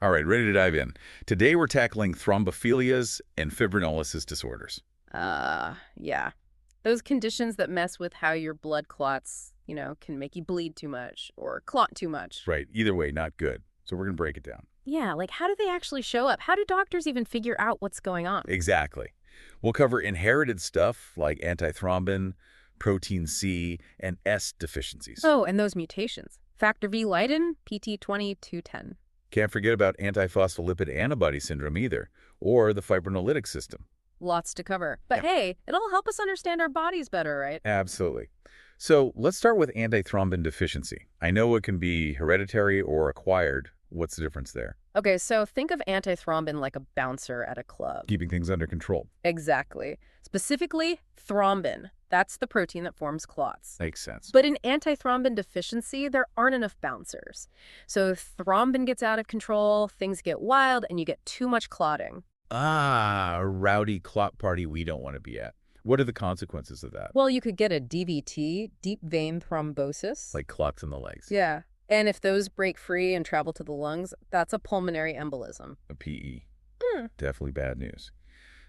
All right, ready to dive in. Today we're tackling thrombophilias and fibrinolysis disorders. Yeah. Those conditions that mess with how your blood clots, can make you bleed too much or clot too much. Right, either way, not good. So we're going to break it down. Yeah, like how do they actually show up? How do doctors even figure out what's going on? Exactly. We'll cover inherited stuff like antithrombin, protein C, and S deficiencies. Oh, and those mutations. Factor V Leiden, PT2210. Can't forget about antiphospholipid antibody syndrome either, or the fibrinolytic system. Lots to cover. But hey, it'll help us understand our bodies better, right? Absolutely. So let's start with antithrombin deficiency. I know it can be hereditary or acquired. What's the difference there? Okay, so think of antithrombin like a bouncer at a club. Keeping things under control. Exactly. Specifically, thrombin. That's the protein that forms clots. Makes sense. But in antithrombin deficiency, there aren't enough bouncers. So thrombin gets out of control, things get wild, and you get too much clotting. A rowdy clot party we don't want to be at. What are the consequences of that? Well, you could get a DVT, deep vein thrombosis. Like clots in the legs. Yeah. And if those break free and travel to the lungs, that's a pulmonary embolism. A PE. Hmm. Definitely bad news.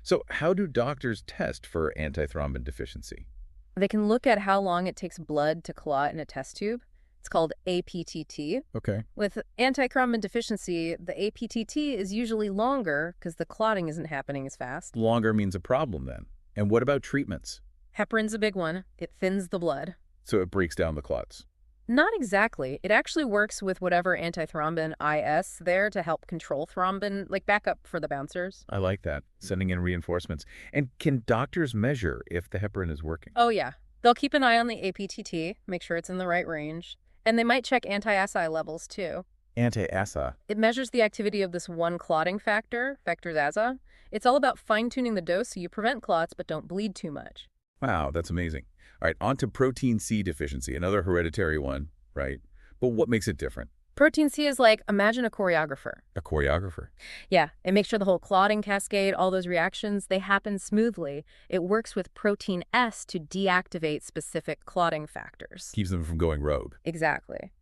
So how do doctors test for antithrombin deficiency? They can look at how long it takes blood to clot in a test tube. It's called APTT. Okay. With antithrombin deficiency, the APTT is usually longer because the clotting isn't happening as fast. Longer means a problem then. And what about treatments? Heparin's a big one. It thins the blood. So it breaks down the clots. Not exactly. It actually works with whatever antithrombin IS there to help control thrombin, like backup for the bouncers. I like that. Sending in reinforcements. And can doctors measure if the heparin is working? Oh, yeah. They'll keep an eye on the APTT, make sure it's in the right range. And they might check anti-ASI levels, too. Anti-ASA. It measures the activity of this one clotting factor, vector ASA. It's all about fine-tuning the dose so you prevent clots but don't bleed too much. Wow, that's amazing. All right, on to protein C deficiency, another hereditary one, right? But what makes it different? Protein C is like, imagine a choreographer. A choreographer. Yeah, it makes sure the whole clotting cascade, all those reactions, they happen smoothly. It works with protein S to deactivate specific clotting factors. Keeps them from going rogue. Exactly.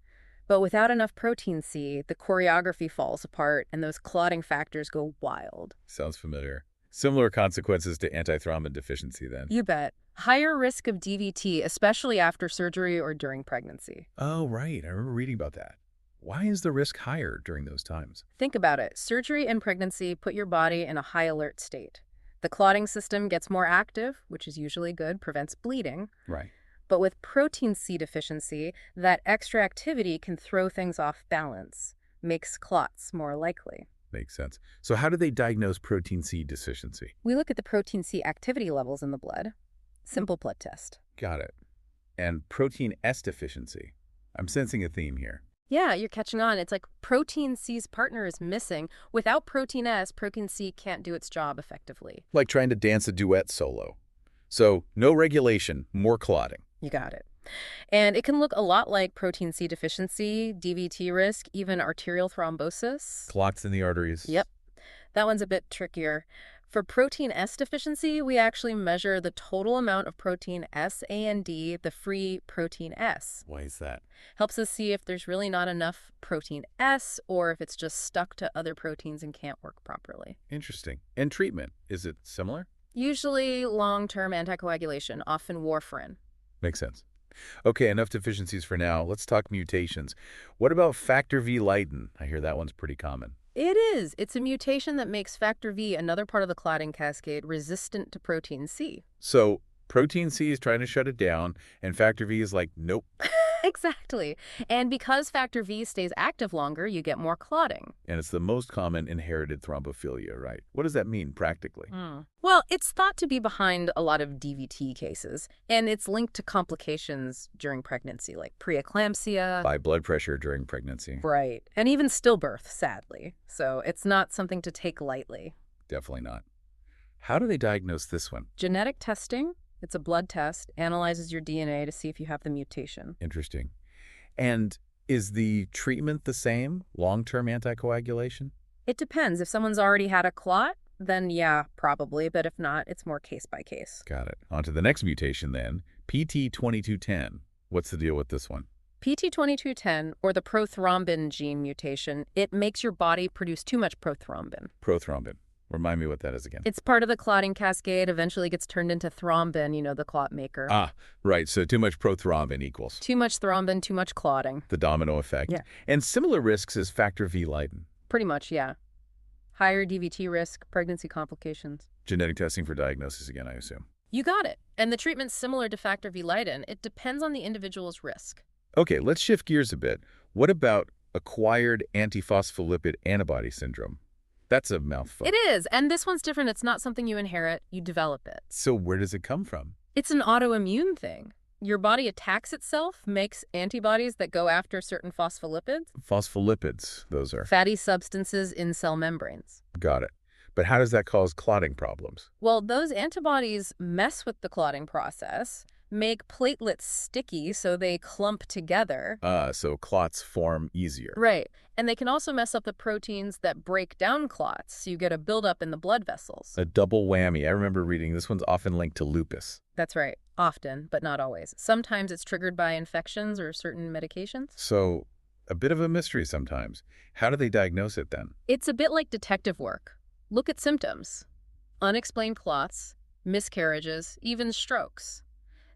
But without enough protein C, the choreography falls apart and those clotting factors go wild. Sounds familiar. Similar consequences to antithrombin deficiency then. You bet. Higher risk of DVT, especially after surgery or during pregnancy. Oh, right. I remember reading about that. Why is the risk higher during those times? Think about it. Surgery and pregnancy put your body in a high alert state. The clotting system gets more active, which is usually good, prevents bleeding. Right. But with protein C deficiency, that extra activity can throw things off balance, makes clots more likely. Makes sense. So how do they diagnose protein C deficiency? We look at the protein C activity levels in the blood. Simple blood test. Got it. And protein S deficiency. I'm sensing a theme here. Yeah, you're catching on. It's like protein C's partner is missing. Without protein S, protein C can't do its job effectively. Like trying to dance a duet solo. So no regulation, more clotting. You got it. And it can look a lot like protein C deficiency, DVT risk, even arterial thrombosis. Clots in the arteries. Yep. That one's a bit trickier. For protein S deficiency, we actually measure the total amount of protein S, A, and D, the free protein S. Why is that? Helps us see if there's really not enough protein S or if it's just stuck to other proteins and can't work properly. Interesting. And treatment, is it similar? Usually long-term anticoagulation, often warfarin. Makes sense. Okay, enough deficiencies for now. Let's talk mutations. What about factor V Leiden? I hear that one's pretty common. It is. It's a mutation that makes factor V, another part of the clotting cascade, resistant to protein C. So protein C is trying to shut it down, and factor V is like, nope. Exactly. And because factor V stays active longer, you get more clotting. And it's the most common inherited thrombophilia, right? What does that mean practically? Well, it's thought to be behind a lot of DVT cases, and it's linked to complications during pregnancy, like preeclampsia. High blood pressure during pregnancy. Right. And even stillbirth, sadly. So it's not something to take lightly. Definitely not. How do they diagnose this one? Genetic testing. It's a blood test, analyzes your DNA to see if you have the mutation. Interesting. And is the treatment the same? Long-term anticoagulation? It depends. If someone's already had a clot, then yeah, probably. But if not, it's more case by case. Got it. On to the next mutation then, PT2210. What's the deal with this one? PT2210, or the prothrombin gene mutation, it makes your body produce too much prothrombin. Prothrombin. Remind me what that is again. It's part of the clotting cascade, eventually gets turned into thrombin, the clot maker. Ah, right. So too much prothrombin equals Too much thrombin, too much clotting. the domino effect. Yeah. And similar risks as factor V Leiden. Pretty much, yeah. Higher DVT risk, pregnancy complications. Genetic testing for diagnosis again, I assume. You got it. And the treatment's similar to factor V Leiden. It depends on the individual's risk. Okay, let's shift gears a bit. What about acquired antiphospholipid antibody syndrome? That's a mouthful. It is, and this one's different. It's not something you inherit, you develop it. So where does it come from? It's an autoimmune thing. Your body attacks itself, makes antibodies that go after certain phospholipids. Phospholipids, those are. Fatty substances in cell membranes. Got it. But how does that cause clotting problems? Well, those antibodies mess with the clotting process, make platelets sticky so they clump together. So clots form easier. Right. And they can also mess up the proteins that break down clots, so you get a buildup in the blood vessels. A double whammy. I remember reading this one's often linked to lupus. That's right. Often, but not always. Sometimes it's triggered by infections or certain medications. So a bit of a mystery sometimes. How do they diagnose it then? It's a bit like detective work. Look at symptoms. Unexplained clots, miscarriages, even strokes.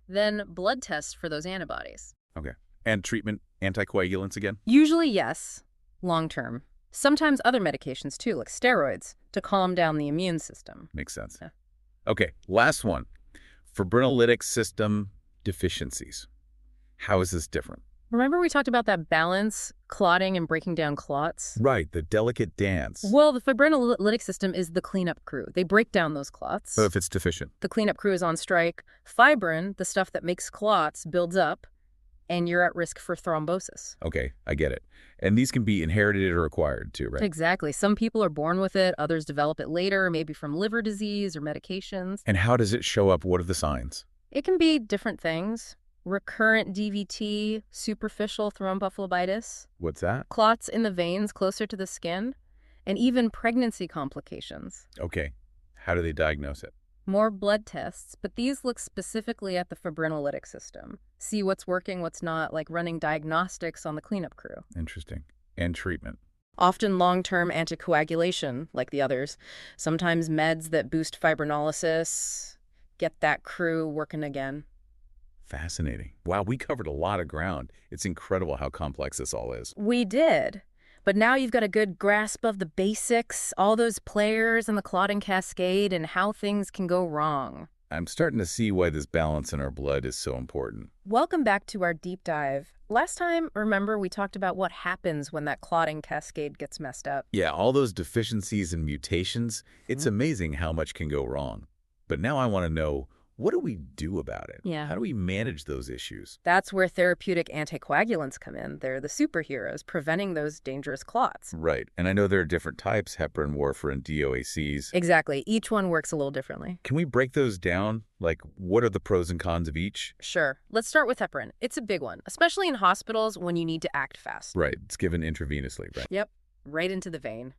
Then blood tests for those antibodies. Okay. And treatment, anticoagulants again? Usually, yes. Long term. Sometimes other medications too, like steroids, to calm down the immune system. Makes sense. Yeah. Okay, last one. Fibrinolytic system deficiencies. How is this different? Remember we talked about that balance, clotting and breaking down clots? Right, the delicate dance. Well, the fibrinolytic system is the cleanup crew. They break down those clots. So if it's deficient. The cleanup crew is on strike. Fibrin, the stuff that makes clots, builds up, and you're at risk for thrombosis. Okay, I get it. And these can be inherited or acquired too, right? Exactly. Some people are born with it. Others develop it later, maybe from liver disease or medications. And how does it show up? What are the signs? It can be different things. Recurrent DVT, superficial thrombophlebitis, What's that? clots in the veins closer to the skin, and even pregnancy complications. Okay, how do they diagnose it? More blood tests, but these look specifically at the fibrinolytic system. See what's working, what's not, like running diagnostics on the cleanup crew. Interesting. And treatment. Often long-term anticoagulation, like the others. Sometimes meds that boost fibrinolysis, get that crew working again. Fascinating. Wow, we covered a lot of ground. It's incredible how complex this all is. We did. But now you've got a good grasp of the basics, all those players in the clotting cascade, and how things can go wrong. I'm starting to see why this balance in our blood is so important. Welcome back to our deep dive. Last time, remember, we talked about what happens when that clotting cascade gets messed up. Yeah, all those deficiencies and mutations, it's amazing how much can go wrong. But now I want to know, what do we do about it? Yeah. How do we manage those issues? That's where therapeutic anticoagulants come in. They're the superheroes preventing those dangerous clots. Right. And I know there are different types, heparin, warfarin, DOACs. Exactly. Each one works a little differently. Can we break those down? Like, what are the pros and cons of each? Sure. Let's start with heparin. It's a big one, especially in hospitals when you need to act fast. Right. It's given intravenously, right? Yep. Right into the vein.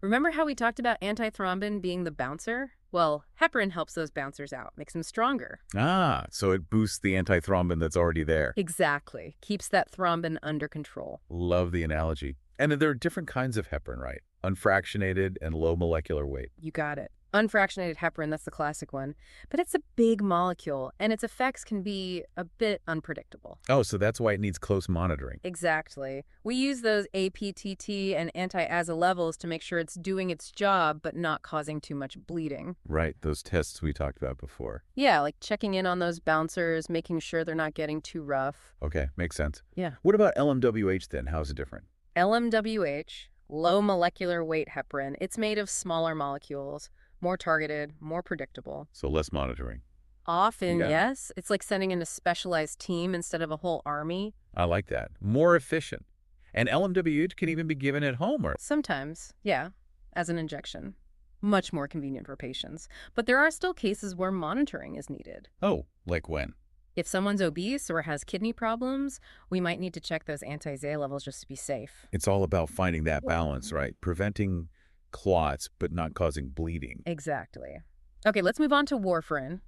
Remember how we talked about antithrombin being the bouncer? Well, heparin helps those bouncers out, makes them stronger. Ah, so it boosts the antithrombin that's already there. Exactly. Keeps that thrombin under control. Love the analogy. And there are different kinds of heparin, right? Unfractionated and low molecular weight. You got it. Unfractionated heparin, that's the classic one. But it's a big molecule, and its effects can be a bit unpredictable. Oh, so that's why it needs close monitoring. Exactly. We use those APTT and anti-AZA levels to make sure it's doing its job but not causing too much bleeding. Right, those tests we talked about before. Yeah, like checking in on those bouncers, making sure they're not getting too rough. Okay, makes sense. Yeah. What about LMWH then? How's it different? LMWH, low molecular weight heparin, it's made of smaller molecules, more targeted, more predictable. So less monitoring. Often, Yeah. yes. It's like sending in a specialized team instead of a whole army. I like that. More efficient. And LMWH can even be given at home, or Sometimes, yeah, as an injection. Much more convenient for patients. But there are still cases where monitoring is needed. oh, like when? If someone's obese or has kidney problems, we might need to check those anti-AZA levels just to be safe. It's all about finding that balance, right? Preventing clots, but not causing bleeding. Exactly. Okay, let's move on to warfarin.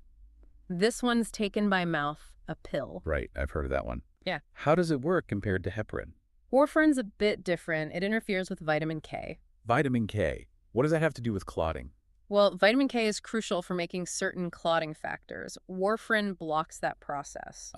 This one's taken by mouth, a pill. Right, I've heard of that one. Yeah. How does it work compared to heparin? Warfarin's a bit different. It interferes with vitamin K. Vitamin K. What does that have to do with clotting? Well, vitamin K is crucial for making certain clotting factors. Warfarin blocks that process.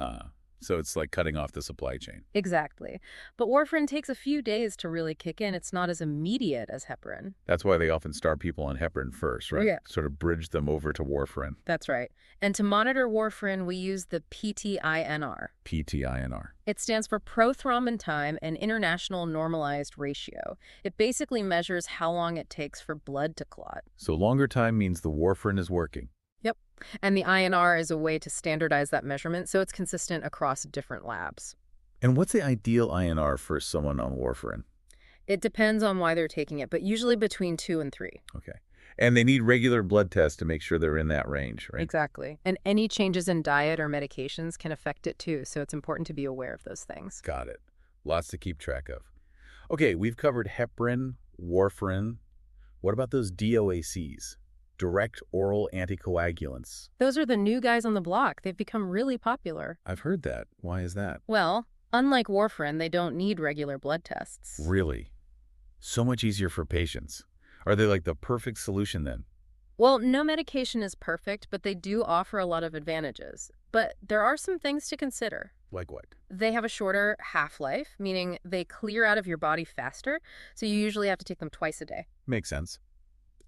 So it's like cutting off the supply chain. Exactly. But warfarin takes a few days to really kick in. It's not as immediate as heparin. That's why they often start people on heparin first, right? Yeah. Sort of bridge them over to warfarin. That's right. And to monitor warfarin, we use the PTINR. PTINR. It stands for prothrombin time and international normalized ratio. It basically measures how long it takes for blood to clot. So longer time means the warfarin is working. Yep. And the INR is a way to standardize that measurement so it's consistent across different labs. And what's the ideal INR for someone on warfarin? It depends on why they're taking it, but usually between 2 and 3. Okay. And they need regular blood tests to make sure they're in that range, right? Exactly. And any changes in diet or medications can affect it too, so it's important to be aware of those things. Got it. Lots to keep track of. Okay, we've covered heparin, warfarin. What about those DOACs? Direct oral anticoagulants. Those are the new guys on the block. They've become really popular. I've heard that. Why is that? Well, unlike warfarin, they don't need regular blood tests. Really? So much easier for patients. Are they like the perfect solution then? Well, no medication is perfect, but they do offer a lot of advantages. But there are some things to consider. Like what? They have a shorter half-life, meaning they clear out of your body faster, so you usually have to take them twice a day. Makes sense.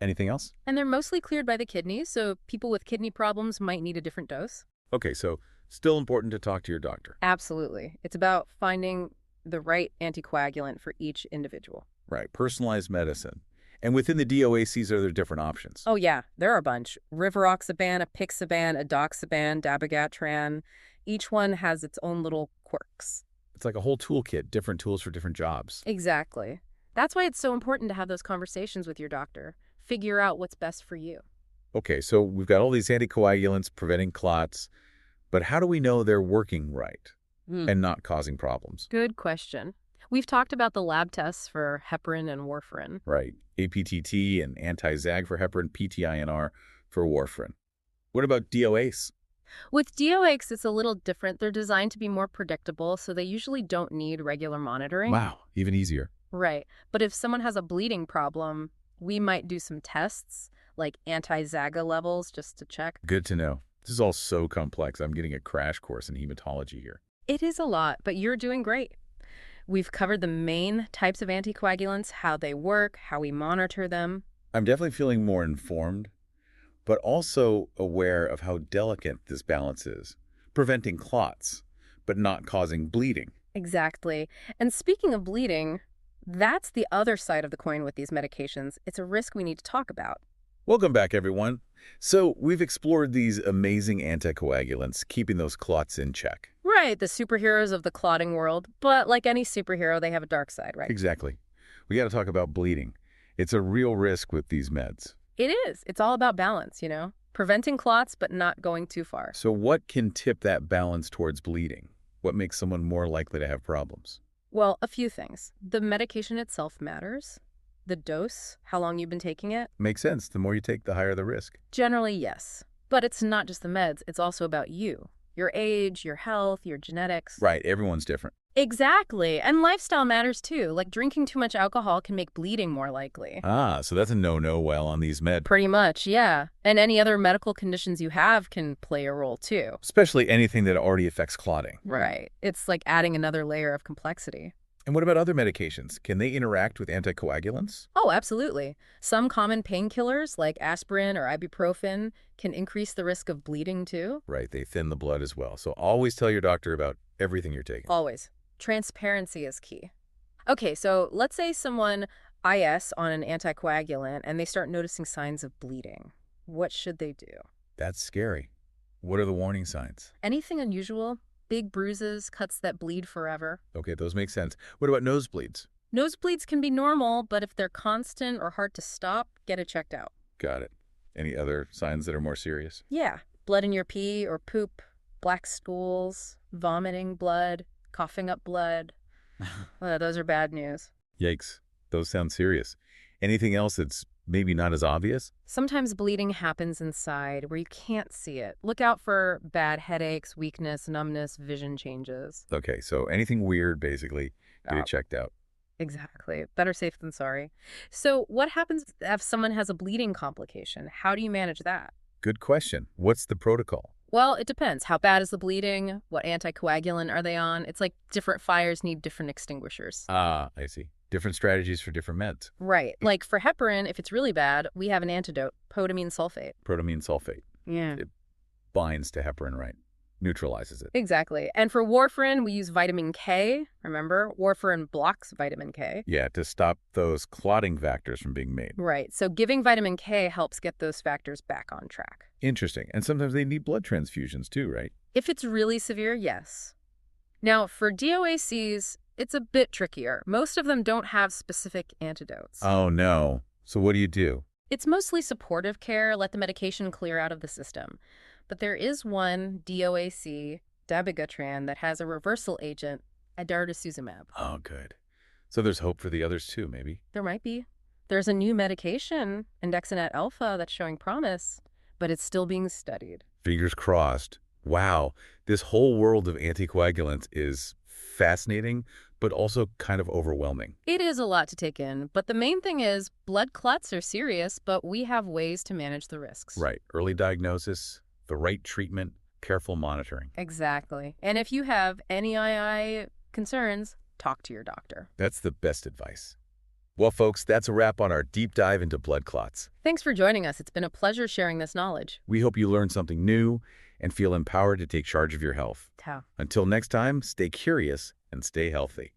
Anything else? And they're mostly cleared by the kidneys, so people with kidney problems might need a different dose. Okay, so still important to talk to your doctor. Absolutely. It's about finding the right anticoagulant for each individual. Right, personalized medicine. And within the DOACs, are there different options? Oh, yeah, there are a bunch. Rivaroxaban, apixaban, edoxaban, dabigatran. Each one has its own little quirks. It's like a whole toolkit, different tools for different jobs. Exactly. That's why it's so important to have those conversations with your doctor. Figure out what's best for you. Okay, so we've got all these anticoagulants preventing clots, but how do we know they're working right and not causing problems? Good question. We've talked about the lab tests for heparin and warfarin. Right, APTT and anti-ZAG for heparin, PTINR for warfarin. What about DOAs? With DOACs, it's a little different. They're designed to be more predictable, so they usually don't need regular monitoring. Wow, even easier. Right. But if someone has a bleeding problem, we might do some tests, like anti-ZAGA levels, just to check. Good to know. This is all so complex. I'm getting a crash course in hematology here. It is a lot, but you're doing great. We've covered the main types of anticoagulants, how they work, how we monitor them. I'm definitely feeling more informed, but also aware of how delicate this balance is, preventing clots, but not causing bleeding. Exactly. And speaking of bleeding, that's the other side of the coin with these medications. It's a risk we need to talk about. Welcome back, everyone. So we've explored these amazing anticoagulants, keeping those clots in check. Right, the superheroes of the clotting world. But like any superhero, they have a dark side, right? Exactly. We got to talk about bleeding. It's a real risk with these meds. It is. It's all about balance, you know? Preventing clots, but not going too far. So what can tip that balance towards bleeding? What makes someone more likely to have problems? Well, a few things. The medication itself matters. The dose, how long you've been taking it. Makes sense. The more you take, the higher the risk. Generally, yes. But it's not just the meds. It's also about you. Your age, your health, your genetics. Right. Everyone's different. Exactly. And lifestyle matters too. Like drinking too much alcohol can make bleeding more likely. Ah, so that's a no-no while on these meds. Pretty much, yeah. And any other medical conditions you have can play a role too. Especially anything that already affects clotting. Right. It's like adding another layer of complexity. And what about other medications? Can they interact with anticoagulants? Oh, absolutely. Some common painkillers like aspirin or ibuprofen can increase the risk of bleeding too. Right, they thin the blood as well. So always tell your doctor about everything you're taking. Always. Transparency is key. Okay, so let's say someone IS on an anticoagulant and they start noticing signs of bleeding. What should they do? That's scary. What are the warning signs? Anything unusual? Big bruises, cuts that bleed forever. Okay, those make sense. What about nosebleeds? Nosebleeds can be normal, but if they're constant or hard to stop, get it checked out. Got it. Any other signs that are more serious? Yeah, blood in your pee or poop, black stools, vomiting blood, coughing up blood. Those are bad news. Yikes. Those sound serious. Anything else that's maybe not as obvious? Sometimes bleeding happens inside where you can't see it. Look out for bad headaches, weakness, numbness, vision changes. Okay, so anything weird, basically, get Oh, it checked out. exactly. Better safe than sorry. So, what happens if someone has a bleeding complication? How do you manage that? Good question. What's the protocol? Well, it depends. How bad is the bleeding? What anticoagulant are they on? It's like different fires need different extinguishers. Ah, I see. Different strategies for different meds. Right. Like for heparin, if it's really bad, we have an antidote, potamine sulfate. Protamine sulfate. Yeah. It binds to heparin, right? Neutralizes it. Exactly. And for warfarin, we use vitamin K. Remember, warfarin blocks vitamin K. Yeah, to stop those clotting factors from being made. Right. So giving vitamin K helps get those factors back on track. Interesting. And sometimes they need blood transfusions too, right? If it's really severe, yes. Now, for DOACs, it's a bit trickier. Most of them don't have specific antidotes. Oh, no. So what do you do? It's mostly supportive care, let the medication clear out of the system. But there is one DOAC, dabigatran, that has a reversal agent, adarsuzumab. Oh, good. So there's hope for the others too, maybe? There might be. There's a new medication, Andexanet alpha, that's showing promise, but it's still being studied. Fingers crossed. Wow. This whole world of anticoagulants is fascinating, but also kind of overwhelming. It is a lot to take in, but the main thing is blood clots are serious, but we have ways to manage the risks. Right. Early diagnosis, the right treatment, careful monitoring. Exactly. And if you have any II concerns, talk to your doctor. That's the best advice. Well, folks, that's a wrap on our deep dive into blood clots. Thanks for joining us. It's been a pleasure sharing this knowledge. We hope you learned something new and feel empowered to take charge of your health. Ciao. Until next time, stay curious and stay healthy.